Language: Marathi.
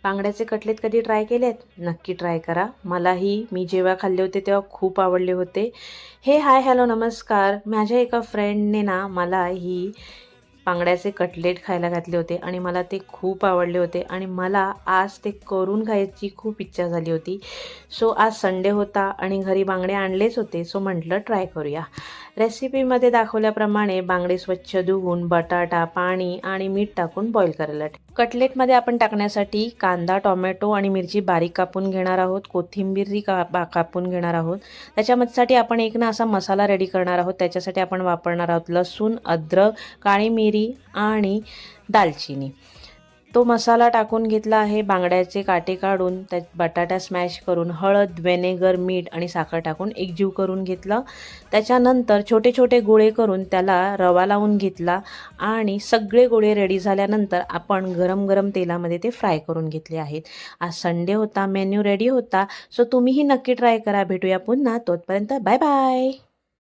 बांगड्याचे कटलेट कधी ट्राय केलेत? नक्की ट्राय करा. मी जेव्हा खाल्ले होते तेव्हा खूप आवडले होते. हाय हॅलो नमस्कार. माझ्या एका फ्रेंडने ना मला ही बांगड्याचे कटलेट खायला घातले होते आणि मला ते खूप आवडले होते आणि मला आज ते करून खायची खूप इच्छा झाली होती. सो आज संडे होता आणि घरी बांगडे आणलेच होते. सो म्हटलं ट्राय करूया. रेसिपीमध्ये दाखवल्याप्रमाणे बांगडे स्वच्छ धुवून बटाटा, पाणी आणि मीठ टाकून बॉईल करायला कटलेटमध्ये आपण टाकण्यासाठी कांदा, टोमॅटो आणि मिरची बारीक कापून घेणार आहोत. कोथिंबीर कापून घेणार आहोत. त्याच्यासाठी आपण एक ना असा मसाला रेडी करणार आहोत. त्याच्यासाठी आपण वापरणार आहोत लसूण, अद्रक, काळी मिरी आणि दालचिनी. तो मसाला टाकून घेतला आहे. बांगड्याचे काटे काढून त्यात बटाटा स्मॅश करून हळद, व्हिनेगर, मीठ आणि साखर टाकून एकजीव करून घेतलं. त्याच्यानंतर छोटे छोटे गोळे करून त्याला रवा लावून घेतला आणि सगळे गोळे रेडी झाल्यानंतर आपण गरम गरम तेलामध्ये ते फ्राय करून घेतले आहेत. आज संडे होता, मेन्यू रेडी होता. सो तुम्हीही नक्की ट्राय करा. भेटूया पुन्हा. तोपर्यंत बाय बाय.